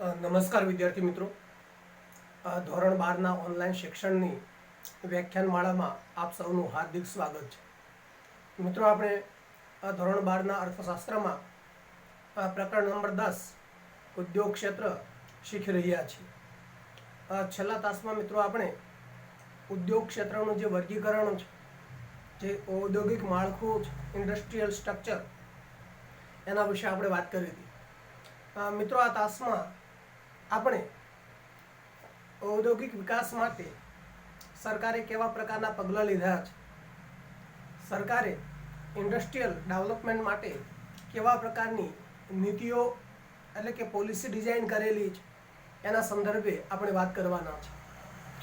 નમસ્કાર વિદ્યાર્થી મિત્રો. ધોરણ 12ના ઓનલાઈન શિક્ષણની વ્યાખ્યાનમાળામાં આપ સૌનું હાર્દિક સ્વાગત છે. મિત્રો, આપણે ધોરણ 12ના અર્થશાસ્ત્રમાં પ્રકરણ નંબર 10 ઉદ્યોગ ક્ષેત્ર શીખી રહ્યા છીએ. છેલ્લા તાસમાં મિત્રો આપણે ઉદ્યોગ ક્ષેત્રનું જે વર્ગીકરણ છે, જે ઔદ્યોગિક માળખું છે, ઇન્ડસ્ટ્રીયલ સ્ટ્રક્ચર, એના વિશે આપણે વાત કરી હતી. મિત્રો, આ તાસમાં આપણે ઔદ્યોગિક વિકાસ માટે સરકારે કેવા પ્રકારના પગલાં લીધા છે, સરકારે ઇન્ડસ્ટ્રીયલ ડેવલપમેન્ટ માટે કેવા પ્રકારની નીતિઓ એટલે કે પોલિસી ડિઝાઇન કરેલી છે, એના સંદર્ભે આપણે વાત કરવાના છે.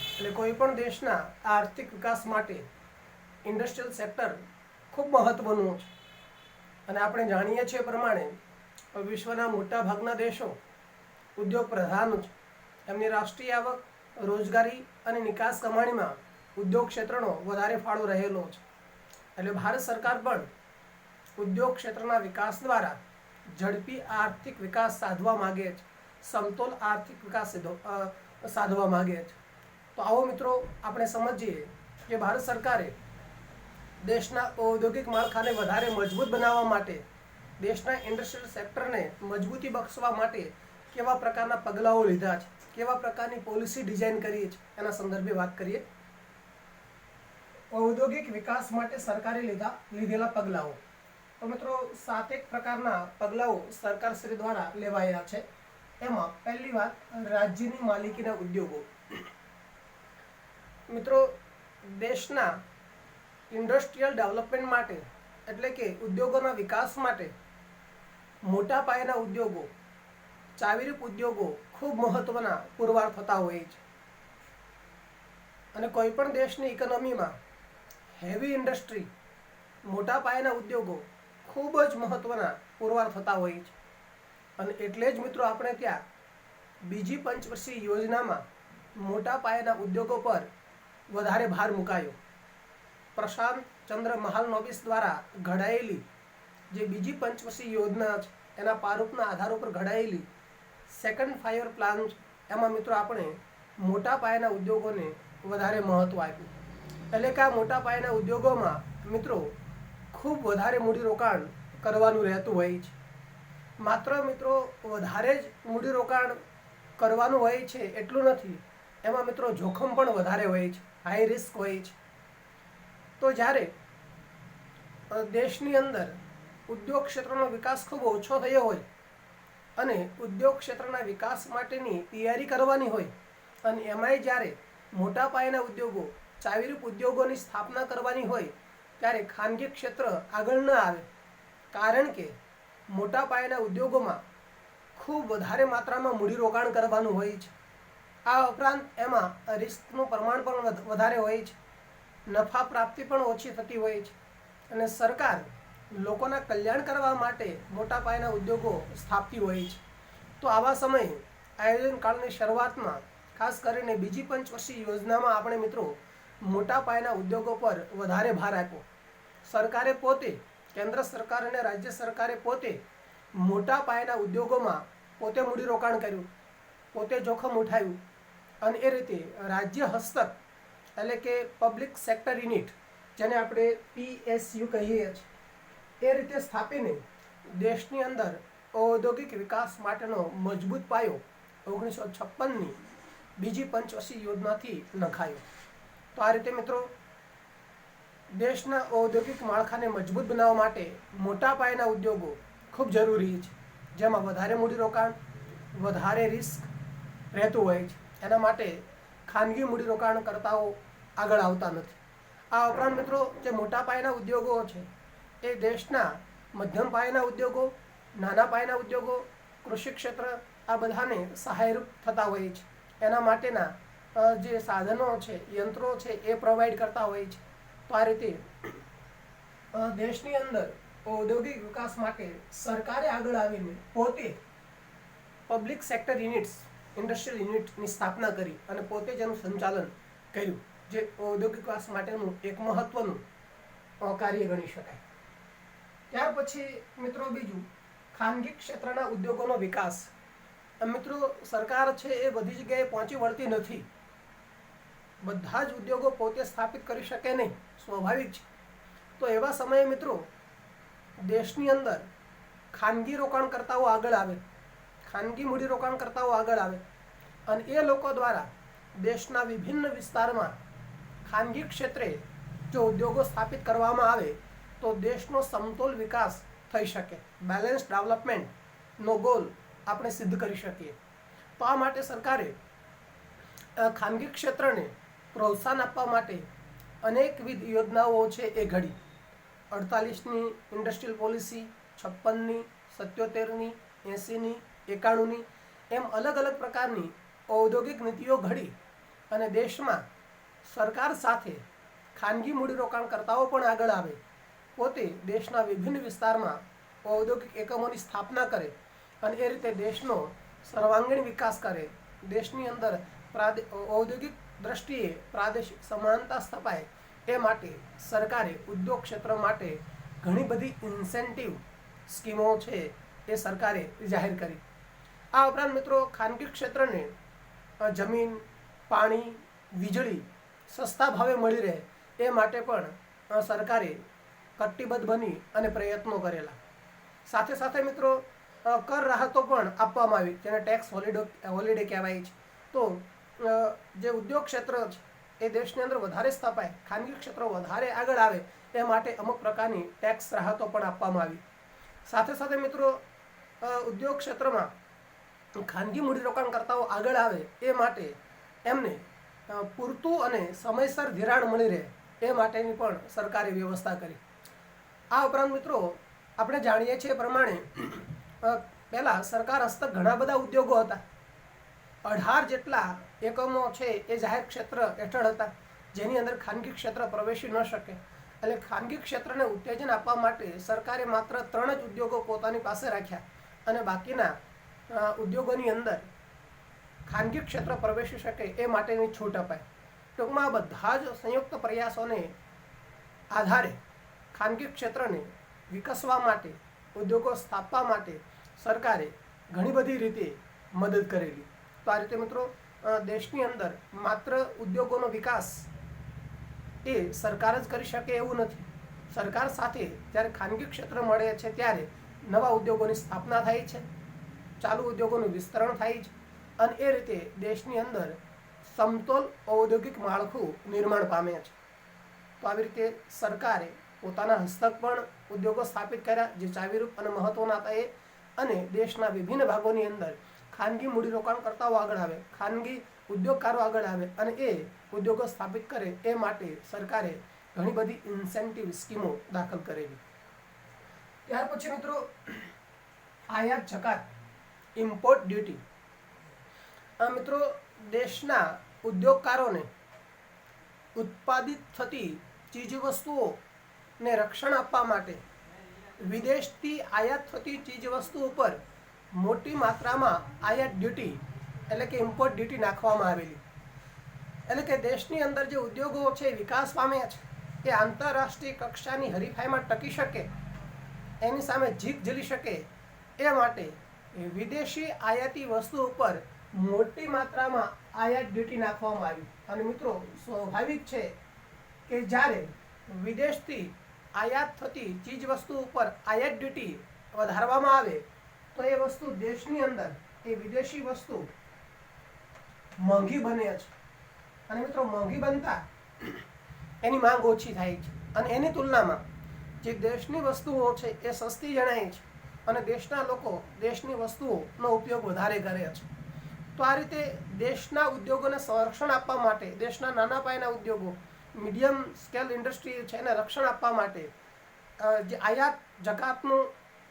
એટલે કોઈ પણ દેશના આર્થિક વિકાસ માટે ઇન્ડસ્ટ્રીયલ સેક્ટર ખૂબ મહત્વનું છે. અને આપણે જાણીએ છીએ પ્રમાણે વિશ્વના મોટા ભાગના દેશો ઉદ્યોગ પ્રધાન છે. એમની રાષ્ટ્રીય આવક, રોજગારી અને નિકાસ કમાણીમાં ઉદ્યોગ ક્ષેત્રનો વધારે ફાળો રહેલો છે. એટલે ભારત સરકાર પણ ઉદ્યોગ ક્ષેત્રના વિકાસ દ્વારા ઝડપી આર્થિક વિકાસ સાધવા માગે છે, સમતોલ આર્થિક વિકાસ સાધવા માગે છે. તો આવો મિત્રો આપણે સમજીએ કે ભારત સરકારે દેશના ઔદ્યોગિક માળખાને વધારે મજબૂત બનાવવા માટે, દેશના ઇન્ડસ્ટ્રીયલ સેક્ટરને મજબૂતી બક્ષવા માટે કેવા પ્રકારના પગલાઓ લીધા છે, કેવા પ્રકારની પોલિસી ડિઝાઇન કરી છે, એના સંદર્ભે વાત કરીએ. ઔદ્યોગિક વિકાસ માટે સરકારે લીધેલા પગલાઓ. તો મિત્રો 7 પ્રકારના પગલાઓ સરકારશ્રી દ્વારા લેવાયા છે. એમાં પહેલી વાત, રાજ્યની માલિકીના ઉદ્યોગો. મિત્રો, દેશના ઇન્ડસ્ટ્રીયલ ડેવલપમેન્ટ માટે એટલે કે ઉદ્યોગોના વિકાસ માટે મોટા પાયાના ઉદ્યોગો, ચાવીરૂપ ઉદ્યોગો ખૂબ મહત્વના પુરવાર થતા હોય છે. અને કોઈ પણ દેશની ઇકોનોમીમાં હેવી ઇન્ડસ્ટ્રી, મોટા પાયાના ઉદ્યોગો ખૂબ જ મહત્વના પુરવાર થતા હોય છે. અને એટલે જ મિત્રો આપણે ત્યાં બીજી પંચવર્ષીય યોજનામાં મોટા પાયાના ઉદ્યોગો પર વધારે ભાર મુકાયો. પ્રશાંત ચંદ્ર મહાલનોબિસ દ્વારા ઘડાયેલી જે બીજી પંચવર્ષીય યોજના છે, એના પ્રારૂપના આધાર ઉપર ઘડાયેલી સેકન્ડ 5 પ્લાન, એમાં મિત્રો આપણે મોટા પાયાના ઉદ્યોગોને વધારે મહત્વ આપ્યું. એટલે કે આ મોટા પાયાના ઉદ્યોગોમાં મિત્રો ખૂબ વધારે મૂડીરોકાણ કરવાનું રહેતું હોય છે. માત્ર મિત્રો વધારે જ મૂડીરોકાણ કરવાનું હોય છે એટલું નથી, એમાં મિત્રો જોખમ પણ વધારે હોય છે, હાઈ રિસ્ક હોય છે. તો જ્યારે દેશની અંદર ઉદ્યોગ ક્ષેત્રનો વિકાસ ખૂબ ઓછો થયો હોય અને ઉદ્યોગ ક્ષેત્રના વિકાસ માટેની તૈયારી કરવાની હોય, અને એમાંય જ્યારે મોટા પાયાના ઉદ્યોગો, ચાવીરૂપ ઉદ્યોગોની સ્થાપના કરવાની હોય, ત્યારે ખાનગી ક્ષેત્ર આગળ ન આવે. કારણ કે મોટા પાયાના ઉદ્યોગોમાં ખૂબ વધારે માત્રામાં મૂડીરોકાણ કરવાનું હોય છે. આ ઉપરાંત એમાં રિસ્કનું પ્રમાણ પણ વધારે હોય છે, નફા પ્રાપ્તિ પણ ઓછી થતી હોય છે. અને સરકાર લોકોના કલ્યાણ કરવા માટે મોટા પાયાના ઉદ્યોગો સ્થાપતી હોય છે. તો આવા સમયે આયોજન કાળની શરૂઆતમાં ખાસ કરીને બીજી પંચવર્ષીય યોજનામાં આપણે મિત્રો મોટા પાયાના ઉદ્યોગો પર વધારે ભાર આપ્યો. સરકારે પોતે, કેન્દ્ર સરકાર અને રાજ્ય સરકારે પોતે મોટા પાયાના ઉદ્યોગોમાં પોતે મૂડીરોકાણ કર્યું, પોતે જોખમ ઉઠાવ્યું. અને એ રીતે રાજ્ય હસ્તક એટલે કે પબ્લિક સેક્ટર યુનિટ, જેને આપણે PSU કહીએ છીએ, એ રીતે સ્થાપીને દેશની અંદર ઔદ્યોગિક વિકાસ માટેનો મજબૂત પાયો 1956ની બીજી પંચવર્ષીય યોજનાથી નખાયો. તો આ રીતે મિત્રો દેશના ઔદ્યોગિક માળખાને મજબૂત બનાવવા માટે મોટા પાયાના ઉદ્યોગો ખૂબ જરૂરી છે, જેમાં વધારે મૂડીરોકાણ, વધારે રિસ્ક રહેતું હોય છે. એના માટે ખાનગી મૂડીરોકાણકર્તાઓ આગળ આવતા નથી. આ ઉપરાંત મિત્રો જે મોટા પાયાના ઉદ્યોગો છે, એ દેશના મધ્યમ પાયાના ઉદ્યોગો, નાના પાયાના ઉદ્યોગો, કૃષિ ક્ષેત્ર, આ બધાને સહાયરૂપ થતા હોય છે. એના માટેના જે સાધનો છે, યંત્રો છે, એ પ્રોવાઈડ કરતા હોય છે. તો આ રીતે દેશની અંદર ઔદ્યોગિક વિકાસ માટે સરકારે આગળ આવીને પોતે પબ્લિક સેક્ટર યુનિટ્સ, ઇન્ડસ્ટ્રીયલ યુનિટની સ્થાપના કરી અને પોતે જ એનું સંચાલન કર્યું, જે ઔદ્યોગિક વિકાસ માટેનું એક મહત્વનું કાર્ય ગણી શકાય. ત્યાર પછી મિત્રો બીજું, ખાનગી ક્ષેત્રના ઉદ્યોગોનો વિકાસ. મિત્રો સરકાર છે એ બધી જગ્યાએ પહોંચી વળતી નથી. બધા જ ઉદ્યોગો પોતે સ્થાપિત કરી શકે નહીં, સ્વાભાવિક છે. તો એવા સમયે મિત્રો દેશની અંદર ખાનગી રોકાણકર્તાઓ આગળ આવે, ખાનગી મૂડીરોકાણકર્તાઓ આગળ આવે અને એ લોકો દ્વારા દેશના વિભિન્ન વિસ્તારમાં ખાનગી ક્ષેત્રે જો ઉદ્યોગો સ્થાપિત કરવામાં આવે તો દેશનો સમતોલ વિકાસ થઈ શકે, બેલેન્સ ડેવલપમેન્ટનો ગોલ આપણે સિદ્ધ કરી શકીએ. તો આ માટે સરકારે ખાનગી ક્ષેત્રને પ્રોત્સાહન આપવા માટે અનેકવિધ યોજનાઓ છે એ ઘડી. 48ની ઇન્ડસ્ટ્રીયલ પોલિસી, 56ની, 77ની, 80ની, 91ની એમ અલગ અલગ પ્રકારની ઔદ્યોગિક નીતિઓ ઘડી અને દેશમાં સરકાર સાથે ખાનગી મૂડીરોકાણકર્તાઓ પણ આગળ આવે, પોતે દેશના વિભિન્ન વિસ્તારમાં ઔદ્યોગિક એકમોની સ્થાપના કરે અને એ રીતે દેશનો સર્વાંગીણ વિકાસ કરે, દેશની અંદર ઔદ્યોગિક દ્રષ્ટિએ પ્રાદેશિક સમાનતા સ્થપાય, એ માટે સરકારે ઉદ્યોગ ક્ષેત્ર માટે ઘણી બધી ઇન્સેન્ટિવ સ્કીમો છે એ સરકારે જાહેર કરી. આ ઉપરાંત મિત્રો ખાનગી ક્ષેત્રને જમીન, પાણી, વીજળી સસ્તા ભાવે મળી રહે એ માટે પણ સરકારે કટિબદ્ધ બની અને પ્રયત્નો કરેલા. સાથે સાથે મિત્રો કર રાહતો પણ આપવામાં આવી, જેને ટેક્સ હોલિડે કહેવાય છે. તો જે ઉદ્યોગ ક્ષેત્ર છે એ દેશની અંદર વધારે સ્થપાય, ખાનગી ક્ષેત્રો વધારે આગળ આવે એ માટે અમુક પ્રકારની ટેક્સ રાહતો પણ આપવામાં આવી. સાથે સાથે મિત્રો ઉદ્યોગ ક્ષેત્રમાં ખાનગી મૂડીરોકાણકર્તાઓ આગળ આવે એ માટે એમને પૂરતું અને સમયસર ધિરાણ મળી રહે એ માટેની પણ સરકારે વ્યવસ્થા કરી. આ ઉપરાંત મિત્રો આપણે જાણીએ છીએ પ્રમાણે પહેલાં સરકાર હસ્તક ઘણા બધા ઉદ્યોગો હતા. 18 જેટલા એકમો છે એ જાહેર ક્ષેત્ર હેઠળ હતા, જેની અંદર ખાનગી ક્ષેત્ર પ્રવેશી ન શકે. એટલે ખાનગી ક્ષેત્રને ઉત્તેજન આપવા માટે સરકારે માત્ર 3 જ ઉદ્યોગો પોતાની પાસે રાખ્યા અને બાકીના ઉદ્યોગોની અંદર ખાનગી ક્ષેત્ર પ્રવેશી શકે એ માટેની છૂટ અપાય. ટૂંકમાં બધા જ સંયુક્ત પ્રયાસોને આધારે ખાનગી ક્ષેત્રને વિકસવા માટે, ઉદ્યોગો સ્થાપવા માટે સરકારે ઘણી બધી રીતે મદદ કરેલી. તો આ રીતે મિત્રો દેશની અંદર માત્ર ઉદ્યોગોનો વિકાસ એ સરકાર જ કરી શકે એવું નથી. સરકાર સાથે જ્યારે ખાનગી ક્ષેત્ર મળે છે ત્યારે નવા ઉદ્યોગોની સ્થાપના થાય છે, ચાલુ ઉદ્યોગોનું વિસ્તરણ થાય છે અને એ રીતે દેશની અંદર સમતોલ ઔદ્યોગિક માળખું નિર્માણ પામે છે. તો આવી રીતે સરકારે પોતાના હસ્તક પણ ઉદ્યોગો સ્થાપિત કર્યા જે ચાવીરૂપ અને મહત્વના હતા એ, અને દેશના વિભિન્ન ભાગોની અંદર ખાનગી મૂડીરોકાણકર્તાઓ આગળ આવે, ખાનગી ઉદ્યોગકારો આગળ આવે અને એ ઉદ્યોગો સ્થાપિત કરે એ માટે સરકારે ઘણી બધી ઇન્સેન્ટિવ સ્કીમો દાખલ કરેલી. ત્યાર પછી મિત્રો આયાત જકાત, ઇમ્પોર્ટ ડ્યુટી. આ મિત્રો દેશના ઉદ્યોગકારોને ઉત્પાદિત થતી ચીજવસ્તુઓને રક્ષણ આપવા માટે વિદેશથી આયાત થતી ચીજવસ્તુ ઉપર મોટી માત્રામાં આયાત ડ્યુટી એટલે કે ઇમ્પોર્ટ ડ્યુટી નાખવામાં આવેલી. એટલે કે દેશની અંદર જે ઉદ્યોગો છે વિકાસ પામ્યા છે એ આંતરરાષ્ટ્રીય કક્ષાની હરીફાઈમાં ટકી શકે, એની સામે જીત ઝીલી શકે એ માટે વિદેશી આયાતી વસ્તુ ઉપર મોટી માત્રામાં આયાત ડ્યુટી નાખવામાં આવી. અને મિત્રો સ્વાભાવિક છે કે જ્યારે વિદેશથી આયાત થતી ચીજ વસ્તુ ઉપર આયાત ડ્યુટી વધારવામાં આવે તો એ વસ્તુ દેશની અંદર એ વિદેશી વસ્તુ મોંઘી બને છે અને મિત્રો મોંઘી બનતા એની માંગ ઓછી થાય છે અને એની તુલનામાં જે દેશની વસ્તુઓ છે એ સસ્તી જણાય છે અને દેશના લોકો દેશની વસ્તુઓનો ઉપયોગ વધારે કરે છે. તો આ રીતે દેશના ઉદ્યોગોને સંરક્ષણ આપવા માટે, દેશના નાના પાયાના ઉદ્યોગો, મીડિયમ સ્કેલ ઇન્ડસ્ટ્રી છે એને રક્ષણ આપવા માટે જે આયાત જકાતનું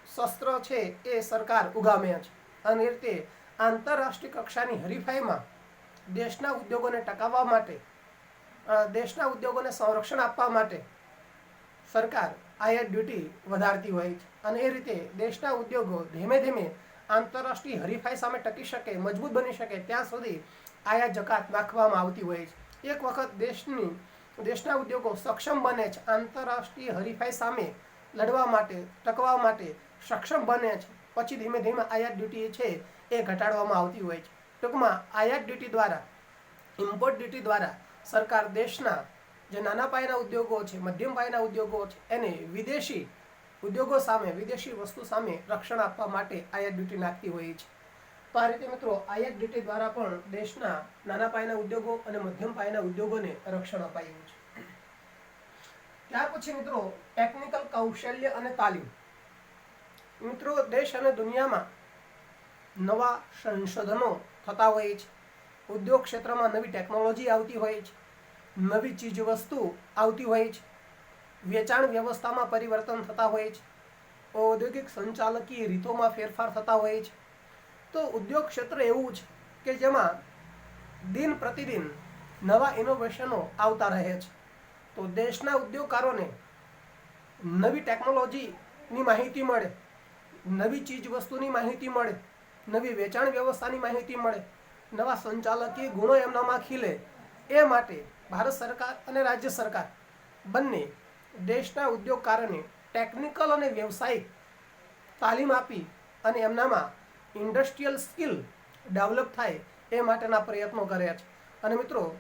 શસ્ત્ર છે એ સરકાર ઉગામે છે અને એ રીતે આંતરરાષ્ટ્રીય કક્ષાની હરીફાઈમાં દેશના ઉદ્યોગોને ટકાવવા માટે, દેશના ઉદ્યોગોને સંરક્ષણ આપવા માટે સરકાર આયાત ડ્યુટી વધારતી હોય છે અને એ રીતે દેશના ઉદ્યોગો ધીમે ધીમે આંતરરાષ્ટ્રીય હરીફાઈ સામે ટકી શકે, મજબૂત બની શકે ત્યાં સુધી આયાત જકાત નાખવામાં આવતી હોય છે. એક વખત દેશના ઉદ્યોગો સક્ષમ બને છે, આંતરરાષ્ટ્રીય હરીફાઈ સામે લડવા માટે, ટકવા માટે સક્ષમ બને છે, પછી ધીમે ધીમે આયાત ડ્યુટી છે એ ઘટાડવામાં આવતી હોય છે. ટૂંકમાં આયાત ડ્યુટી દ્વારા, ઇમ્પોર્ટ ડ્યુટી દ્વારા સરકાર દેશના જે નાના પાયાના ઉદ્યોગો છે, મધ્યમ પાયાના ઉદ્યોગો છે, એને વિદેશી ઉદ્યોગો સામે, વિદેશી વસ્તુ સામે રક્ષણ આપવા માટે આયાત ડ્યુટી નાખતી હોય છે. તો આ રીતે મિત્રો આયાત ડ્યુટી દ્વારા પણ દેશના નાના પાયાના ઉદ્યોગો અને મધ્યમ પાયાના ઉદ્યોગોને રક્ષણ અપાયું છે. ત્યાર પછી મિત્રો ટેકનિકલ કૌશલ્ય અને તાલીમ. મિત્રો દેશ અને દુનિયામાં નવા સંશોધનો થતા હોય છે, ઉદ્યોગ ક્ષેત્રમાં નવી ટેકનોલોજી આવતી હોય છે, નવી ચીજ વસ્તુ આવતી હોય છે, વેચાણ વ્યવસ્થામાં પરિવર્તન થતા હોય છે, ઔદ્યોગિક સંચાલકીય રીતોમાં ફેરફાર થતા હોય છે. તો ઉદ્યોગ ક્ષેત્ર એવું છે કે જેમાં દિન પ્રતિદિન નવા ઇનોવેશનો આવતા રહે છે. તો દેશના ઉદ્યોગકારોને નવી ટેકનોલોજીની માહિતી મળે, નવી ચીજ વસ્તુની માહિતી મળે, નવી વેચાણ વ્યવસ્થાની માહિતી મળે, નવા સંચાલકીય ગુણો એમનામાં ખીલે, એ માટે ભારત સરકાર અને રાજ્ય સરકાર બંને દેશના ઉદ્યોગકારોને ટેકનિકલ અને વ્યવસાયિક તાલીમ આપી અને એમનામાં ઇન્ડસ્ટ્રીયલ સ્કિલ ડેવલપ થાય એ માટેના પ્રયત્નો કરે છે. અને મિત્રો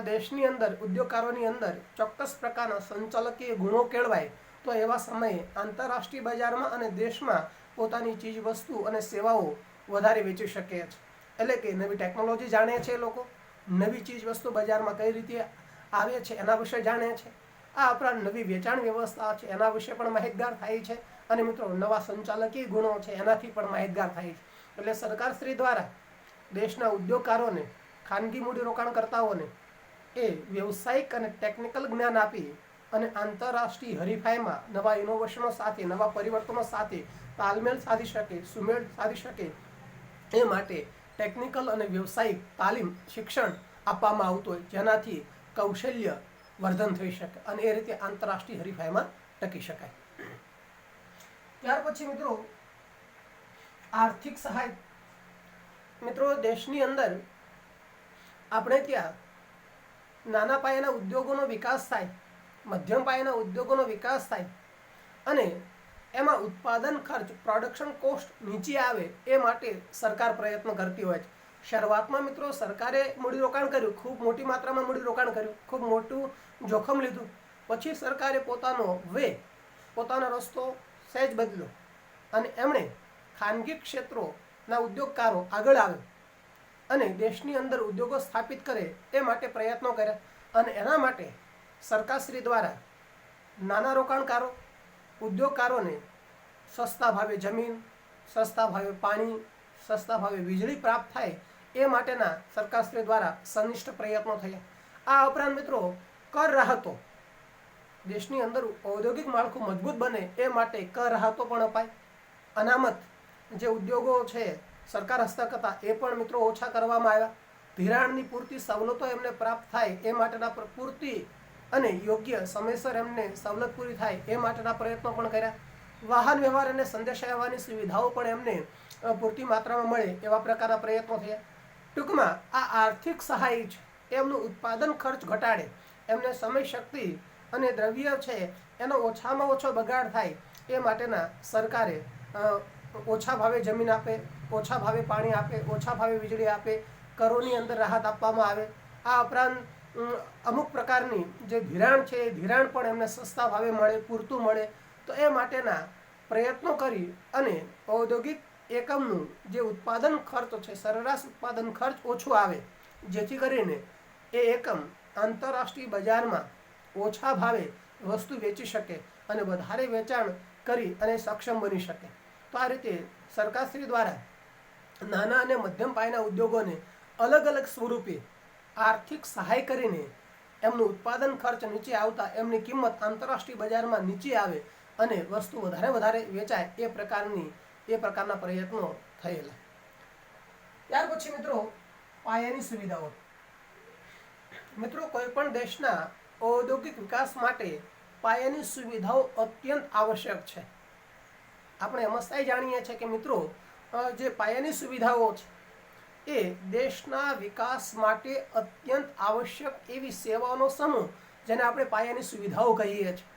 દેશની અંદર ઉદ્યોગકારોની અંદર ચોક્કસ પ્રકારના સંચાલકીય ગુણો કેળવાય તો એવા સમયે આંતરરાષ્ટ્રીય બજારમાં અને દેશમાં પોતાની ચીજ વસ્તુ અને સેવાઓ વધારે વેચી શકે છે. એટલે કે નવી ટેકનોલોજી જાણે છે, લોકો નવી ચીજ વસ્તુ બજારમાં કઈ રીતે આવે છે એના વિશે જાણે છે. આ ઉપરાંત નવી વેચાણ વ્યવસ્થા છે એના વિશે પણ માહિતગાર થાય છે. અને મિત્રો નવા સંચાલકીય ગુણો છે એનાથી પણ માહિતગાર થાય છે. એટલે સરકારશ્રી દ્વારા દેશના ઉદ્યોગકારોને, ખાનગી મૂડીરોકાણકર્તાઓને એ વ્યવસાયિક અને ટેકનિકલ જ્ઞાન આપી અને આંતરરાષ્ટ્રીય હરીફાઈમાં નવા ઇનોવેશનો સાથે, નવા પરિવર્તનો સાથે તાલમેલ સાધી શકે, સુમેળ સાધી શકે એ માટે ટેકનિકલ અને વ્યવસાયિક તાલીમ, શિક્ષણ આપવામાં આવતું હોય, જેનાથી કૌશલ્ય વર્ધન થઈ શકે અને એ રીતે આંતરરાષ્ટ્રીય હરીફાઈમાં ટકી શકાય. ત્યાર પછી મિત્રો આર્થિક સહાય. મિત્રો દેશની અંદર આપણે ત્યાં નાના પાયાના ઉદ્યોગોનો વિકાસ થાય, મધ્યમ પાયાના ઉદ્યોગોનો વિકાસ થાય અને એમાં ઉત્પાદન ખર્ચ, પ્રોડક્શન કોસ્ટ નીચે આવે એ માટે સરકાર પ્રયત્ન કરતી હોય છે. શરૂઆતમાં મિત્રો સરકારે મૂડીરોકાણ કર્યું, ખૂબ મોટી માત્રામાં મૂડીરોકાણ કર્યું, ખૂબ મોટું જોખમ લીધું. પછી સરકારે પોતાનો રસ્તો સહેજ બદલ્યો અને એમણે ખાનગી ક્ષેત્રોના ઉદ્યોગકારો આગળ આવે અને દેશની અંદર ઉદ્યોગો સ્થાપિત કરે એ માટે પ્રયત્નો કર્યા. અને એના માટે સરકારશ્રી દ્વારા નાના રોકાણકારો, ઉદ્યોગકારોને સસ્તા ભાવે જમીન, સસ્તા ભાવે પાણી, સસ્તા ભાવે વીજળી પ્રાપ્ત થાય એ માટેના સરકારશ્રી દ્વારા સંનિષ્ઠ પ્રયત્નો થયા. આ ઉપરાંત મિત્રો કર રાહતો, દેશની અંદર ઔદ્યોગિક માળખું મજબૂત બને એ માટે કર રાહતો પણ અપાય. અનામત જે ઉદ્યોગો છે સરકાર હસ્તક હતા એ પણ મિત્રો ઓછા કરવામાં આવ્યા. ધિરાણની પૂરતી સવલતો એમને પ્રાપ્ત થાય એ માટેના પૂરતી અને યોગ્ય સમયસર એમને સવલત પૂરી થાય એ માટેના પ્રયત્નો પણ કર્યા. વાહન વ્યવહાર અને સંદેશા વ્યવહારની સુવિધાઓ પણ એમને પૂરતી માત્રામાં મળે એવા પ્રકારના પ્રયત્નો થયા. ટૂંકમાં આ આર્થિક સહાય છે એમનું ઉત્પાદન ખર્ચ ઘટાડે, એમને સમય, શક્તિ અને દ્રવ્ય છે એનો ઓછામાં ઓછો બગાડ થાય એ માટેના સરકારે ઓછા ભાવે જમીન આપે, ઓછા ભાવે પાણી આપે, ઓછા ભાવે વીજળી આપે, કરોની અંદર રાહત આપવામાં આવે. આ ઉપરાંત અમુક પ્રકારની જે ધિરાણ છે એ ધિરાણ પણ એમને સસ્તા ભાવે મળે, પૂરતું મળે. તો એ માટેના પ્રયત્નો કરી અને ઔદ્યોગિક એકમનું જે ઉત્પાદન ખર્ચ છે, સરેરાશ ઉત્પાદન ખર્ચ ઓછો આવે, જેથી કરીને એ એકમ આંતરરાષ્ટ્રીય બજારમાં ઓછા ભાવે વસ્તુ વેચી શકે અને વધારે વેચાણ કરી અને સક્ષમ બની શકે. તો આ રીતે સરકારશ્રી દ્વારા નાના અને મધ્યમ પાયાના ઉદ્યોગોને અલગ અલગ સ્વરૂપે આર્થિક સહાય કરીને એમનું ઉત્પાદન ખર્ચ નીચે આવતા એમની કિંમત આંતરરાષ્ટ્રીય બજારમાં નીચે આવે અને વસ્તુ વધારે વેચાય એ પ્રકારના પ્રયત્નો થયેલા. ત્યાર પછી મિત્રો પાયાની સુવિધાઓ. મિત્રો કોઈ પણ દેશના ઔદ્યોગિક વિકાસ માટે પાયાની સુવિધાઓ અત્યંત આવશ્યક છે. આપણે હંમેશા જાણીએ છીએ કે મિત્રો જે પાયાની સુવિધાઓ છે એ દેશના વિકાસ માટે અત્યંત આવશ્યક એવી સેવાઓનો સમૂહ જેને આપણે પાયાની સુવિધાઓ કહીએ છીએ.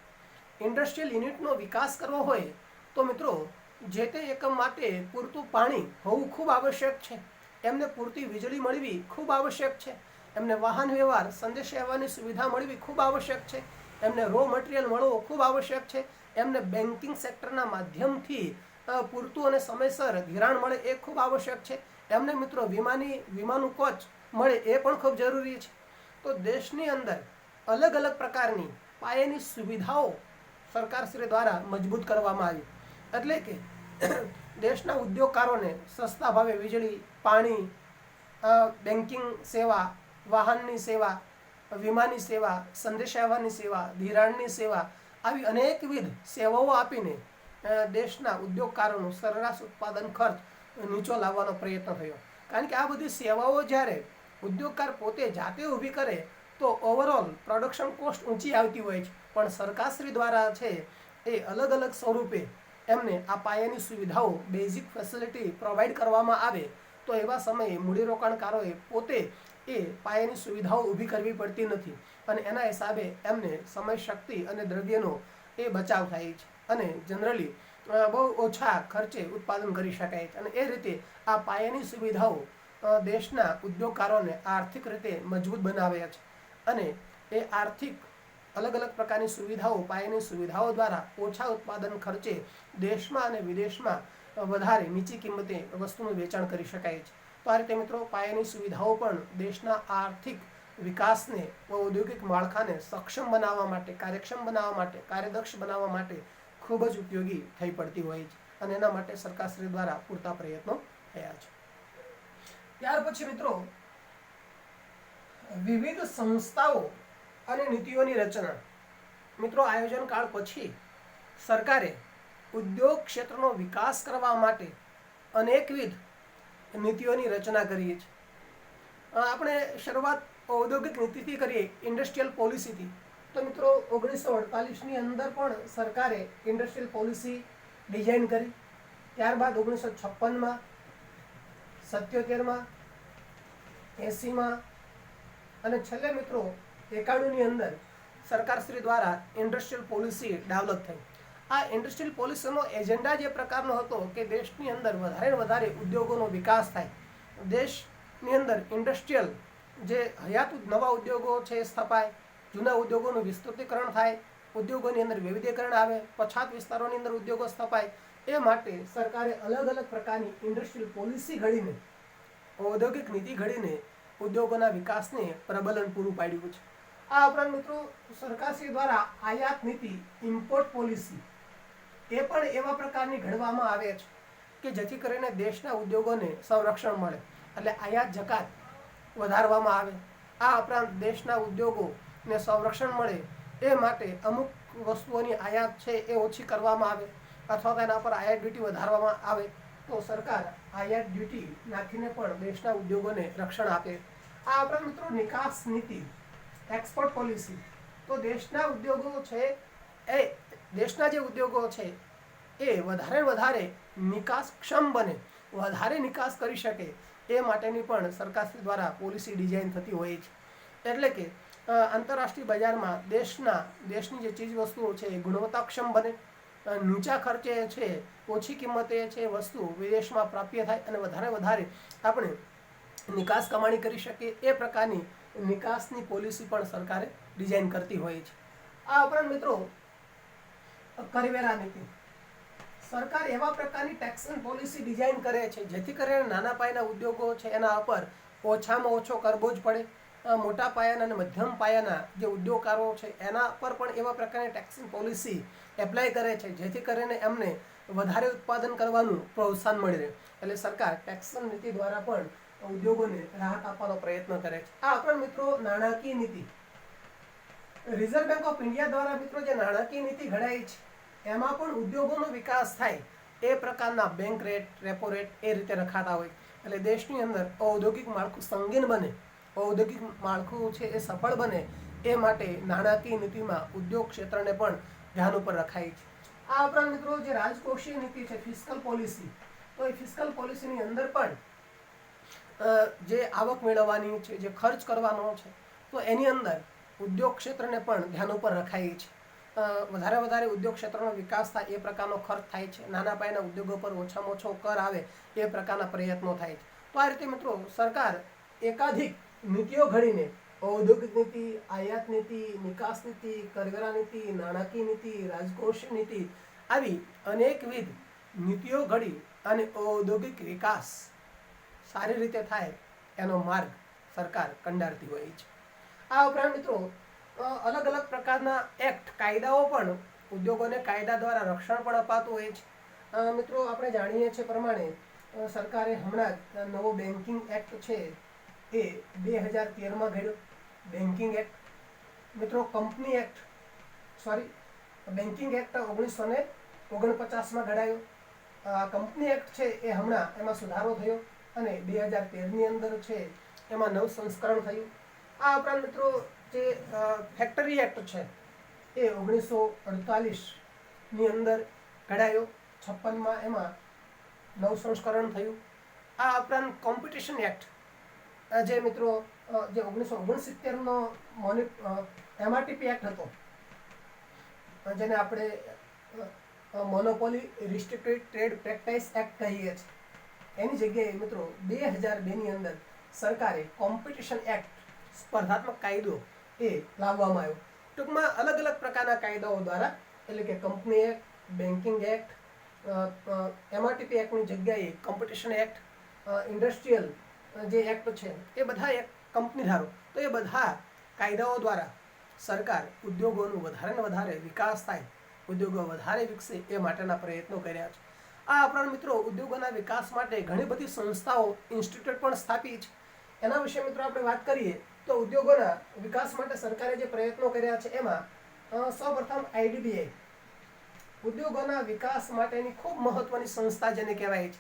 ઇન્ડસ્ટ્રીયલ યુનિટનો વિકાસ કરવો હોય તો મિત્રો જે તે એકમ માટે પૂરતું પાણી હોવું ખૂબ આવશ્યક છે, એમને પૂરતી વીજળી મળવી ખૂબ આવશ્યક છે, એમને વાહન વ્યવહાર સંદેશાવ્યવહારની સુવિધા મળવી ખૂબ આવશ્યક છે, એમને રો મટીરિયલ મળવો ખૂબ આવશ્યક છે, એમને બેન્કિંગ સેક્ટરના માધ્યમથી પૂરતું અને સમયસર ધિરાણ મળે એ ખૂબ આવશ્યક છે, એમને મિત્રો વિમાનું કોચ મળે એ પણ ખૂબ જરૂરી છે. તો દેશની અંદર અલગ અલગ પ્રકારની પાયાની સુવિધાઓ સરકારશ્રી દ્વારા મજબૂત કરવામાં આવી, એટલે કે દેશના ઉદ્યોગકારોને સસ્તા ભાવે વીજળી, પાણી, બેન્કિંગ સેવા, વાહનની સેવા, વીમાની સેવા, સંદેશાવ્યવહારની સેવા, ધિરાણની સેવા, આવી અનેકવિધ સેવાઓ આપીને દેશના ઉદ્યોગકારોનું સરેરાશ ઉત્પાદન ખર્ચ નીચો લાવવાનો પ્રયત્ન થયો. કારણ કે આ બધી સેવાઓ જ્યારે ઉદ્યોગકાર પોતે જાતે ઊભી કરે તો ઓવરઓલ પ્રોડક્શન કોસ્ટ ઊંચી આવતી હોય છે, પણ સરકારશ્રી દ્વારા છે એ અલગ અલગ સ્વરૂપે એમને આ પાયાની સુવિધાઓ, બેઝિક ફેસિલિટી પ્રોવાઈડ કરવામાં આવે તો એવા સમયે મૂડીરોકાણકારોએ પોતે એ પાયાની સુવિધાઓ ઊભી કરવી પડતી નથી અને એના હિસાબે એમને સમય, શક્તિ અને દ્રવ્યનો એ બચાવ થાય છે અને જનરલી બહુ ઓછા ખર્ચે ઉત્પાદન કરી શકાય છે. અને એ રીતે આ પાયાની સુવિધાઓ દેશના ઉદ્યોગકારોને આર્થિક રીતે મજબૂત બનાવે છે અને એ આર્થિક અલગ અલગ પ્રકારની સુવિધાઓ, પાયાની સુવિધાઓ દ્વારા ઓછા ઉત્પાદન ખર્ચે દેશમાં અને વિદેશમાં વધારે નીચી કિંમતે વસ્તુનું વેચાણ કરી શકાય છે. તો આ રીતે મિત્રો પાયાની સુવિધાઓ પણ દેશના આર્થિક વિકાસને, ઔદ્યોગિક માળખાને સક્ષમ બનાવવા માટે, કાર્યક્ષમ બનાવવા માટે, કાર્યદક્ષ બનાવવા માટે ખૂબ જ ઉપયોગી થઈ પડતી હોય છે અને એના માટે સરકારશ્રી દ્વારા પૂરતા પ્રયત્નો થયા છે. ત્યાર પછી મિત્રો વિવિધ સંસ્થાઓ અને નીતિઓની રચના. મિત્રો આયોજન કાળ પછી સરકારે ઉદ્યોગ ક્ષેત્રનો વિકાસ કરવા માટે અનેકવિધ નીતિઓની રચના કરી છે. આપણે શરૂઆત ઔદ્યોગિક નીતિથી કરીએ, ઇન્ડસ્ટ્રીયલ પોલિસીથી. તો મિત્રો 1948ની અંદર પણ સરકારે ઇન્ડસ્ટ્રીયલ પોલિસી ડિઝાઇન કરી. ત્યારબાદ 1956માં, 77માં, 80માં અને છેલ્લે મિત્રો 91ની અંદર સરકારશ્રી દ્વારા ઇન્ડસ્ટ્રીયલ પોલિસી ડેવલપ થઈ. આ ઇન્ડસ્ટ્રીયલ પોલિસીનો એજન્ડા જે પ્રકારનો હતો કે દેશની અંદર વધારે વધારે ઉદ્યોગોનો વિકાસ થાય, દેશની અંદર ઇન્ડસ્ટ્રીયલ જે હયાત નવા ઉદ્યોગો છે સ્થપાય, જૂના ઉદ્યોગોનું વિસ્તૃતીકરણ થાય, ઉદ્યોગોની અંદર વૈવિધ્યકરણ આવે, પછાત વિસ્તારોની અંદર ઉદ્યોગો સ્થપાય, એ માટે સરકારે અલગ અલગ પ્રકારની ઇન્ડસ્ટ્રીયલ પોલિસી ઘડીને, ઔદ્યોગિક નીતિ ઘડીને ઉદ્યોગોના વિકાસને પ્રબલન પૂરું પાડ્યું છે. આ ઉપરાંત મિત્રો સરકારશ્રી દ્વારા આયાત નીતિ, ઇમ્પોર્ટ પોલિસી એ પણ એવા પ્રકારની ઘડવામાં આવે છે કે જેથી કરીને દેશના ઉદ્યોગોને સંરક્ષણ મળે, એટલે આયાત જકાત વધારવામાં આવે. આ ઉપરાંત દેશના ઉદ્યોગોને સંરક્ષણ મળે એ માટે અમુક વસ્તુઓની આયાત છે એ ઓછી કરવામાં આવે અથવા તેના પર આયાત ડ્યુટી વધારવામાં આવે તો સરકાર આયાત ડ્યુટી નાખીને પણ દેશના ઉદ્યોગોને રક્ષણ આપે. આ ઉપરાંત મિત્રો નિકાસ નીતિ, એક્સપોર્ટ પોલિસી. તો દેશના ઉદ્યોગો છે એ દેશના જે ઉદ્યોગો છે એ વધારે નિકાસક્ષમ બને, વધારે નિકાસ કરી શકે એ માટેની પણ સરકારશ્રી દ્વારા પોલિસી ડિઝાઇન થતી હોય છે. એટલે કે આંતરરાષ્ટ્રીય બજારમાં દેશની જે ચીજ વસ્તુઓ છે એ ગુણવત્તાક્ષમ બને, નીચા ખર્ચે છે, ઓછી કિંમતે છે વસ્તુ વિદેશમાં પ્રાપ્ય થાય અને વધારે આપણે નિકાસ કમાણી કરી શકીએ એ પ્રકારની નિકાસની પોલિસી પણ સરકારે ડિઝાઇન કરતી હોય છે. આ ઉપરાંત મિત્રો કરવેરા નીતિ. સરકાર એવા પ્રકારની ટેક્સન પોલિસી ડિઝાઇન કરે છે જેથી કરીને નાના પાયાના ઉદ્યોગો છે એના ઉપર ઓછામાં ઓછો કરબોજ પડે. મોટા પાયાના અને મધ્યમ પાયાના જે ઉદ્યોગકારો છે એના પર પણ એવા પ્રકારની ટેક્સન પોલિસી એપ્લાય કરે છે જેથી કરીને એમને વધારે ઉત્પાદન કરવાનું પ્રોત્સાહન મળી રહે. એટલે સરકાર ટેક્સન નીતિ દ્વારા પણ ઉદ્યોગોને રાહત આપવાનો પ્રયત્ન કરે છે. આ ઉપરાંત મિત્રો નાણાકીય નીતિ. રિઝર્વ બેંક ઓફ ઇન્ડિયા દ્વારા મિત્રો જે નાણાકીય નીતિ ઘડાઈ છે એમાં પણ ઉદ્યોગોનો વિકાસ થાય એ પ્રકારના બેંક રેટ, રેપો રેટ એ રીતે રખાતા હોય. એટલે દેશની અંદર ઔદ્યોગિક માળખું સંગીન બને, ઔદ્યોગિક માળખું છે એ સફળ બને એ માટે નાણાકીય નીતિમાં ઉદ્યોગ ક્ષેત્રને પણ ધ્યાન ઉપર રખાય છે. આ ઉપરાંત મિત્રો જે રાજકોષીય નીતિ છે, ફિસ્કલ પોલિસી. તો એ ફિસ્કલ પોલિસીની અંદર પણ જે આવક મેળવવાની છે, જે ખર્ચ કરવાનો છે, તો એની અંદર ઉદ્યોગ ક્ષેત્રને પણ ધ્યાન ઉપર રખાય છે. વધારે ઉદ્યોગ ક્ષેત્રનો વિકાસ થાય એ પ્રકારનો ખર્ચ થાય છે, નાના પાયાના ઉદ્યોગો પર ઓછામાં ઓછો કર આવે એ પ્રકારના પ્રયત્નો થાય છે. તો આ રીતે મિત્રો સરકાર એકાધિક નીતિઓ ઘડીને ઔદ્યોગિક નીતિ, આયાત નીતિ, નિકાસ નીતિ, કરવેરા નીતિ, નાણાકીય નીતિ, રાજકોષ નીતિ આવી અનેકવિધ નીતિઓ ઘડી અને ઔદ્યોગિક વિકાસ સારી રીતે થાય એનો માર્ગ સરકાર કંડારતી હોય છે. આ ઉપરાંત મિત્રો અલગ અલગ પ્રકારના એક્ટ, કાયદાઓ પણ ઉદ્યોગોને કાયદા દ્વારા રક્ષણ પણ અપાતું હોય છે. મિત્રો આપણે જાણીએ છીએ પ્રમાણે સરકારે હમણાં જ નવો બેન્કિંગ એક્ટ છે એ 2013માં ઘડ્યો. બેન્કિંગ એક્ટ મિત્રો બેન્કિંગ એક્ટ 1949માં ઘડાયો. કંપની એક્ટ છે એ હમણાં એમાં સુધારો થયો અને 2013ની અંદર છે એમાં નવું સંસ્કરણ થયું. આ ઉપરાંત મિત્રો જે ફેક્ટરી એક્ટ છે એ 1948ની અંદર ઘડાયો. 56માં એમાં નવું સંસ્કરણ થયું. આ ઉપરાંત કોમ્પિટિશન એક્ટ જે મિત્રો જે 1969નો MRTP એક્ટ હતો, જેને આપણે monopoly restricted trade practice act કહીએ છીએ, એની જગ્યાએ મિત્રો 2002ની અંદર સરકારે કોમ્પિટિશન એક્ટ, સ્પર્ધાત્મક કાયદો એ લાવવામાં આવ્યો. ટૂંકમાં અલગ અલગ પ્રકારના કાયદાઓ દ્વારા, એટલે કે company act, banking act, MRTP એક્ટની જગ્યાએ કોમ્પિટિશન એક્ટ, ઇન્ડસ્ટ્રીયલ જે એક્ટ છે એ બધા એક કંપની ધારો, તો એ બધા કાયદાઓ દ્વારા સરકાર ઉદ્યોગોનું વધારે ને વધારે વિકાસ થાય, ઉદ્યોગો વધારે વિકસે એ માટેના પ્રયત્નો કર્યા છે. આ ઉપરાંત મિત્રો ઉદ્યોગોના વિકાસ માટે ઘણી બધી સંસ્થાઓ, ઇન્સ્ટિટ્યૂટ પણ સ્થાપી છે. એના વિશે મિત્રો આપણે વાત કરીએ તો ઉદ્યોગોના વિકાસ માટે સરકારે જે પ્રયત્નો કર્યા છે એમાં સૌપ્રથમ IDBI, ઉદ્યોગોના વિકાસ માટેની ખૂબ મહત્વની સંસ્થા જેને કહેવાય છે,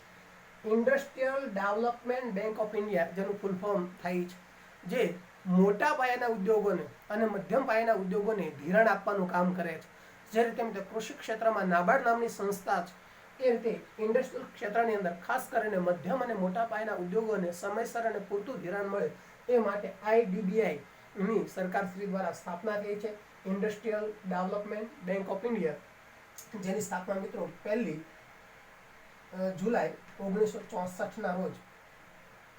industrial development bank of India, જેનું ફૂલ ફોર્મ થાય છે, જે મોટા પાયાના ઉદ્યોગોને અને મધ્યમ પાયાના ઉદ્યોગોને ધિરાણ આપવાનું કામ કરે છે. જે રીતે કૃષિ ક્ષેત્રમાં નાબાર્ડ નામની સંસ્થા છે, એ રીતે ઇન્ડસ્ટ્રીયલ ક્ષેત્રની અંદર ખાસ કરીને મધ્યમ અને મોટા પાયાના ઉદ્યોગોને સમયસર અને પૂરતું ધિરાણ મળે એ માટે IDBI ની સરકારશ્રી દ્વારા સ્થાપના થઈ છે, industrial development bank of India, જેની સ્થાપના મિત્રો 1 જુલાઈ 1964ના રોજ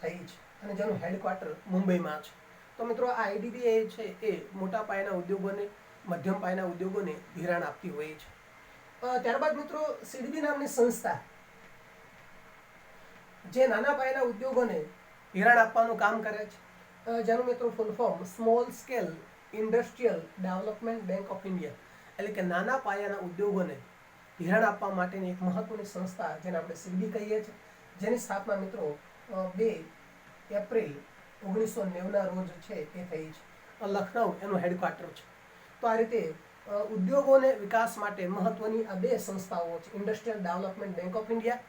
થઈ છે અને જેનું હેડક્વાર્ટર મુંબઈમાં છે. તો મિત્રો આ IDBI છે એ મોટા પાયાના ઉદ્યોગોને, મધ્યમ પાયાના ઉદ્યોગોને ધિરાણ આપતી હોય છે. ત્યારબાદ મિત્રો SIDBI નામની સંસ્થા જે નાના પાયાના ઉદ્યોગોને ધિરાણ આપવાનું કામ કરે છે, જેનું મિત્રો full form small scale industrial development bank of India, એટલે કે નાના પાયાના ઉદ્યોગોને ધિરાણ આપવા માટેની એક મહત્વની સંસ્થા જેને આપણે SIDBI કહીએ છીએ, જેની સ્થાપના મિત્રો 2 એપ્રિલ 1990ના રોજ છે એ થઈ છે. લખનઉ એનું હેડક્વાર્ટર છે. તો આ રીતે ઉદ્યોગોને વિકાસ માટે મહત્વની આ 2 સંસ્થાઓ છે, industrial development bank of India,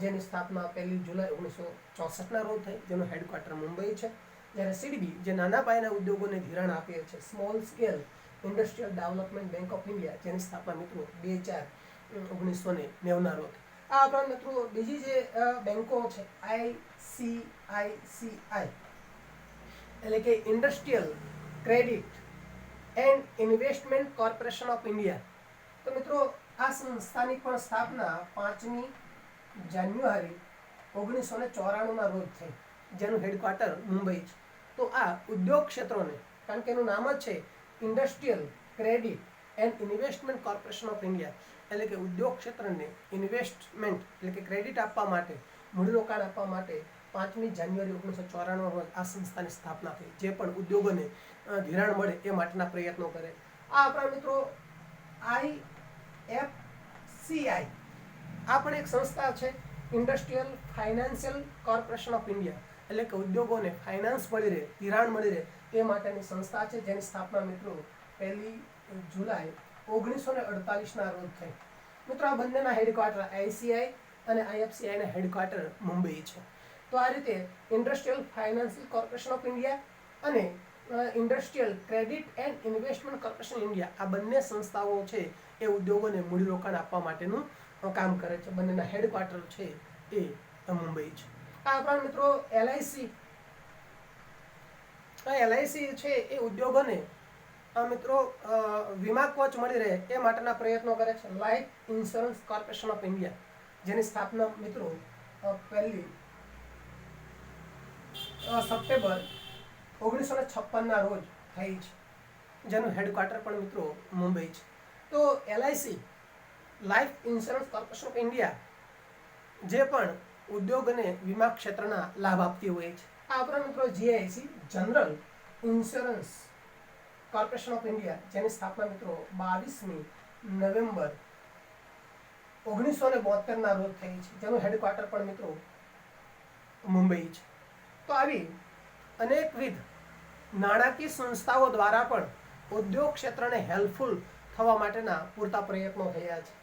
જેની સ્થાપના 1 જુલાઈ 1964ના રોજ થઈ, જેનું હેડક્વાર્ટર મુંબઈ છે, જ્યારે SIDBI જે નાના પાયાના ઉદ્યોગોને ધિરાણ આપે છે, small scale industrial development bank of India, જેની સ્થાપના મિત્રો 2/4/1990ના રોજ. આ ઉપરાંત મિત્રો બીજી જે બેંકો છે ICICI, એટલે કે industrial credit and investment corporation of India. તો મિત્રો આ સંસ્થાની પણ સ્થાપના 5મી જાન્યુઆરી 1994ના રોજ થઈ, જેનું હેડક્વાર્ટર મુંબઈ છે. તો આ ઉદ્યોગ ક્ષેત્રોને, કારણ કે એનું નામ જ છે industrial credit and investment corporation of India, એટલે કે ઉદ્યોગ ક્ષેત્રને ઇન્વેસ્ટમેન્ટ એટલે કે ક્રેડિટ આપવા માટે, મૂડીરોકાણ આપવા માટે 5મી જાન્યુઆરી 1994ના રોજ આ સંસ્થાની સ્થાપના થઈ, જે પણ ઉદ્યોગોને ધિરાણ મળે એ માટેના પ્રયત્નો કરે. આ આપણા મિત્રો IFCI, આ પણ એક સંસ્થા છે, industrial financial corporation of India, એટલે કે ઉદ્યોગોને ફાઇનાન્સ મળી રહે, ધિરાણ મળી રહે એ માટેની સંસ્થા છે, જેની સ્થાપના મિત્રો 1 જુલાઈ 1948ના રોજ થઈ. મિત્રો આ બંનેના હેડક્વાર્ટર ICI અને IFCI ના હેડક્વાર્ટર મુંબઈ છે. તો આ રીતે industrial financial corporation of India અને industrial credit and investment corporation India, આ બંને સંસ્થાઓ છે એ ઉદ્યોગોને મૂડીરોકાણ આપવા માટેનું કામ કરે છે. બંનેના હેડક્વાર્ટર છે એ મુંબઈ છે. આ ઉપરાંત મિત્રો LIC છે એ ઉદ્યોગોને મિત્રો વીમા કવચ મળી રહે એ માટેના પ્રયત્નો કરે છે life insurance corporation of India, જેની સ્થાપના મિત્રો 1 સપ્ટેમ્બર 1956 રોજ થઈ છે, જેનું હેડક્વાર્ટર પણ મિત્રો મુંબઈ છે. તો LIC life insurance corporation of India જે પણ ઉદ્યોગને વીમા ક્ષેત્રના લાભ આપતી હોય છે. આ ઉપરાંત મિત્રો GIC general insurance corporation of India, જેની સ્થાપના મિત્રો 22મી નવેમ્બર 1972 રોજ થઈ છે, જેનું હેડક્વાર્ટર પણ મિત્રો મુંબઈ છે. તો આવી અનેકવિધ નાણાકીય સંસ્થાઓ દ્વારા પણ ઉદ્યોગ ક્ષેત્રને હેલ્પફુલ થવા માટેના પૂરતા પ્રયત્નો થયા છે.